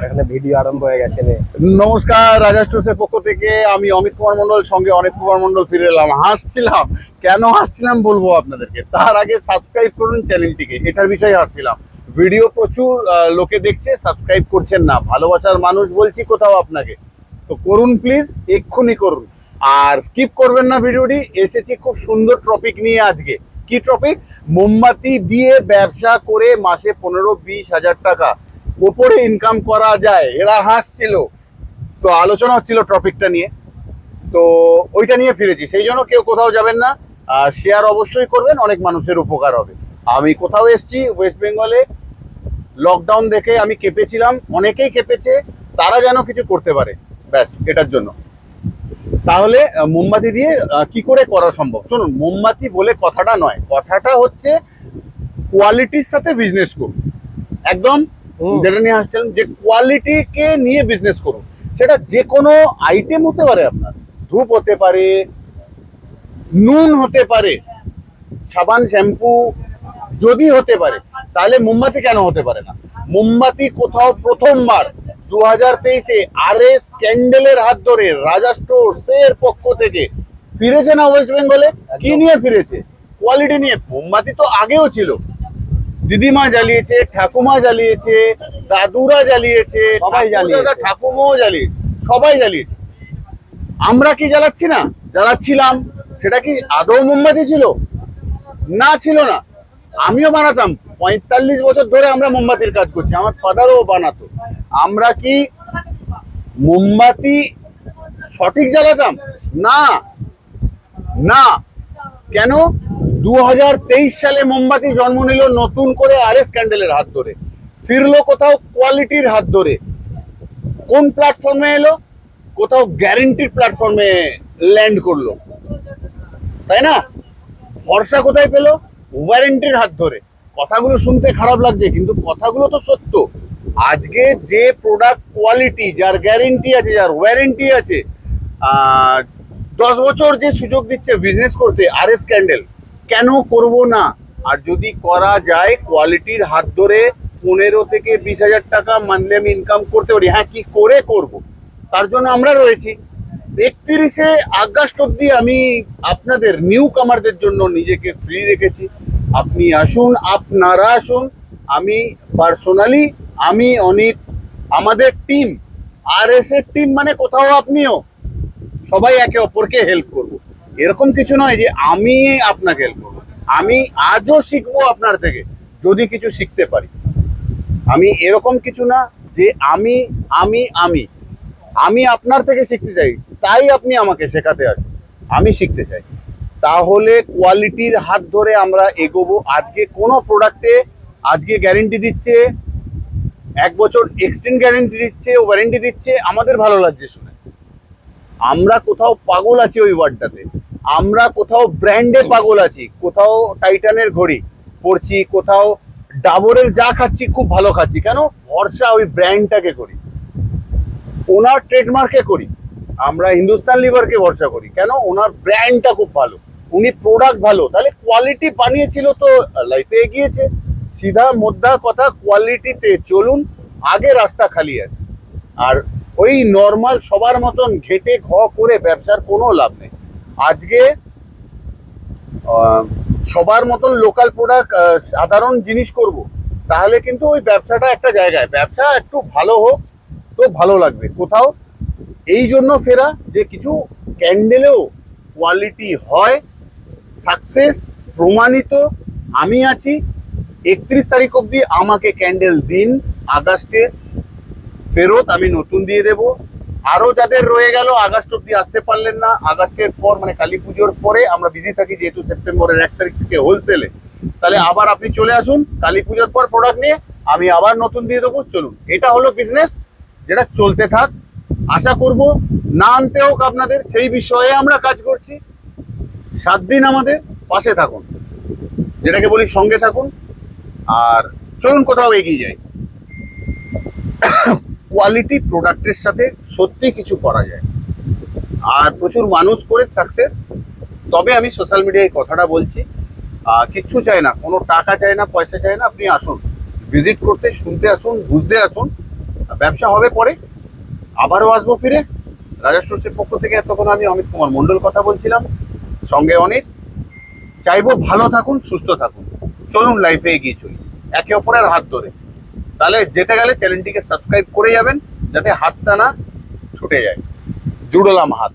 এখানে ভিডিও আরম্ভ হয়ে গেছে। নমস্কার, রাজা স্টোর্সের পক্ষ থেকে আমি অমিত কুমার মন্ডল, সঙ্গে অনিত কুমার মন্ডল ফিরে এলাম। হাসছিলাম, কেন হাসছিলাম বলবো আপনাদেরকে। তার আগে সাবস্ক্রাইব করুন চ্যানেলটিকে, এটার বিষয়ে হাসছিলাম। ভিডিও প্রচুর লোকে দেখছে, সাবস্ক্রাইব করছেন না। ভালোবাসার মানুষ বলছি কোথাও আপনাকে, তো করুন প্লিজ, এক্ষুনি করুন। আর স্কিপ করবেন না ভিডিওটি। এসেছি খুব সুন্দর টপিক নিয়ে আজকে। কি টপিক? মোমবাতি দিয়ে ব্যবসা করে মাসে 15-20 হাজার টাকা উপরে ইনকাম করা যায়। এরা হাসছিল, তো আলোচনা হচ্ছিল টপিকটা নিয়ে, তো ওইটা নিয়ে ফিরেছি। সেই জন্য কেউ কোথাও যাবেন না, শেয়ার অবশ্যই করবেন, অনেক মানুষের উপকার হবে। আমি কোথাও এসেছি ওয়েস্ট বেঙ্গলে, লকডাউন দেখে আমি কেঁপেছিলাম, অনেকেই কেঁপেছে, তারা যেন কিছু করতে পারে, ব্যাস এটার জন্য। তাহলে মোমবাতি দিয়ে কি করে করা সম্ভব? শুনুন, মোমবাতি বলে কথাটা নয়, কথাটা হচ্ছে কোয়ালিটির সাথে বিজনেস করুন। একদম যেটা নিয়ে আসছেন, যে কোয়ালিটিকে নিয়ে বিজনেস করুন। সেটা যে কোনো আইটেম হতে পারে, আপনার ধূপ হতে পারে, নুন হতে পারে, সাবান শ্যাম্পু যদি হতে পারে, তাহলে মোমবাতি কেন হতে পারে না? মোমবাতি কোথাও প্রথমবার 2023-এ RS ক্যান্ডেলের হাত ধরে রাজা স্টোর্সের পক্ষ থেকে ফিরেছে না ওয়েস্ট বেঙ্গলে। কি নিয়ে ফিরেছে? কোয়ালিটি নিয়ে। মোমবাতি তো আগেও ছিল, দিদিমা জ্বালিয়েছে, ঠাকুমা জ্বালিয়েছে, দাদুরা জ্বালিয়েছে, ঠাকুমাও জ্বালিয়েছে, সবাই জ্বালিয়েছে। আমরা কি জ্বালাচ্ছি না? জ্বালাচ্ছিলাম। সেটা কি আদৌ মোমবাতি ছিল? না, ছিল না। আমিও বানাতাম, 45 বছর ধরে আমরা মোমবাতির কাজ করছি, আমার ফাদারও বানাতো। আমরা কি মোমবাতি সঠিক জ্বালাতাম? না না। কেন? 2023 সালে মোমবাতি জন্ম নিল নতুন করে RS ক্যান্ডেলের হাত ধরে, ফিরলো কোথাও কোয়ালিটির হাত ধরে। কোন প্ল্যাটফর্মে এলো? কোথাও গ্যারেন্টির প্ল্যাটফর্মে ল্যান্ড করলো, তাই না? ভরসা কোথায় পেলো? ওয়ারেন্টির হাত ধরে। কথাগুলো শুনতে খারাপ লাগছে, কিন্তু কথাগুলো তো সত্য। আজকে যে প্রোডাক্ট কোয়ালিটি, যার গ্যারেন্টি আছে, যার ওয়ারেন্টি আছে, 10 বছর যে সুযোগ দিচ্ছে বিজনেস করতে RS ক্যান্ডেল, কেন করব না? আর যদি করা যায় কোয়ালিটির হাত ধরে 15 থেকে 20 হাজার টাকা মান্থলি আমি ইনকাম করতে পারি। হ্যাঁ, কি করে করব? তার জন্য আমরা রয়েছি। 31শে আগস্ট অব্দি আমি আপনাদের নিউ কামারদের জন্য নিজেকে ফ্রি রেখেছি। আপনি আসুন, আপনারা আসুন। আমি পার্সোনালি, আমি অনিত, আমাদের টিম, RS এর টিম মানে কোথাও আপনিও, সবাই একে অপরকে হেল্প করব। এরকম কিছু নয় যে আমি আপনাকে হেল্প করবো। আমি আজও শিখবো আপনার থেকে, যদি কিছু শিখতে পারি। আমি এরকম কিছু না যে আমি আমি আমি আমি আপনার থেকে শিখতে চাই, তাই আপনি আমাকে শেখাতে আসুন। আমি শিখতে চাই। তাহলে কোয়ালিটির হাত ধরে আমরা এগোবো। আজকে কোনো প্রোডাক্টে আজকে গ্যারেন্টি দিচ্ছে, 1 বছর এক্সটেন্ড গ্যারেন্টি দিচ্ছে, ওয়ারেন্টি দিচ্ছে, আমাদের ভালো লাগছে শুনে। আমরা কোথাও পাগল আছি ওই ওয়ার্ডটাতে, আমরা কোথাও ব্র্যান্ডে পাগল আছি। কোথাও টাইটানের ঘড়ি পরছি, কোথাও ডাবরের যা খাচ্ছি খুব ভালো খাচ্ছি। কেন? ভরসা ওই ব্র্যান্ডটাকে করি, ওনার ট্রেডমার্কে করি। আমরা হিন্দুস্তান লিভারকে ভরসা করি, কেন? ওনার ব্র্যান্ডটা খুব ভালো, উনি প্রোডাক্ট ভালো, তাহলে কোয়ালিটি বানিয়েছিল তো লাইফে এগিয়েছে। সিধা মোদ্দা কথা, কোয়ালিটিতে চলুন, আগে রাস্তা খালি আছে। আর ওই নর্মাল সবার মতন ঘেটে ঘ করে ব্যবসার কোনো লাভ নেই। আজকে সবার মতন লোকাল প্রোডাক্ট, সাধারণ জিনিস করব, তাহলে কিন্তু ওই ব্যবসাটা একটা জায়গায়, ব্যবসা একটু ভালো হোক তো ভালো লাগবে কোথাও। এই জন্য ফেরা যে কিছু ক্যান্ডেলেও কোয়ালিটি হয়, সাকসেস প্রমাণিত। আমি আছি। 31 তারিখ অবধি আমাকে ক্যান্ডেল দিন, আগস্টে ফেরত আমি নতুন দিয়ে দেব। আরও যাদের রয়ে গেল আগস্ট অব্দি আসতে পারলেন না, আগস্টের পর মানে কালী পুজোর পরে আমরা বিজি থাকি, যেহেতু সেপ্টেম্বরের 1 তারিখ থেকে হোলসেলে, তাহলে আবার আপনি চলে আসুন কালী পুজোর পর প্রোডাক্ট নিয়ে, আমি আবার নতুন দিয়ে দেবো। চলুন, এটা হলো বিজনেস, যেটা চলতে থাক। আশা করব না আনতে হোক আপনাদের, সেই বিষয়ে আমরা কাজ করছি। 7 দিন আমাদের পাশে থাকুন, যেটাকে বলি সঙ্গে থাকুন। আর চলুন কোথাও এগিয়ে যাই। কোয়ালিটি প্রোডাক্টের সাথে সত্যি কিছু করা যায়, আর প্রচুর মানুষ করে সাকসেস। তবে আমি সোশ্যাল মিডিয়ায় কথাটা বলছি, কিচ্ছু চাই না, কোনো টাকা চাই না, পয়সা চাই না। আপনি আসুন, ভিজিট করতে, শুনতে আসুন, বুঝতে আসুন। ব্যবসা হবে পরে, আবারও আসবো ফিরে। রাজা স্টোর্সের পক্ষ থেকে এতক্ষণ আমি অমিত কুমার মণ্ডল কথা বলছিলাম, সঙ্গে অনিত। চাইবো ভালো থাকুন, সুস্থ থাকুন, চলুন লাইফে এগিয়ে চলি একে অপরের হাত ধরে। তাহলে যেতে গেলে চ্যানেলটিকে সাবস্ক্রাইব করে যাবেন, যাতে হাতটা না ছুটে যায়। জুড়লাম হাত।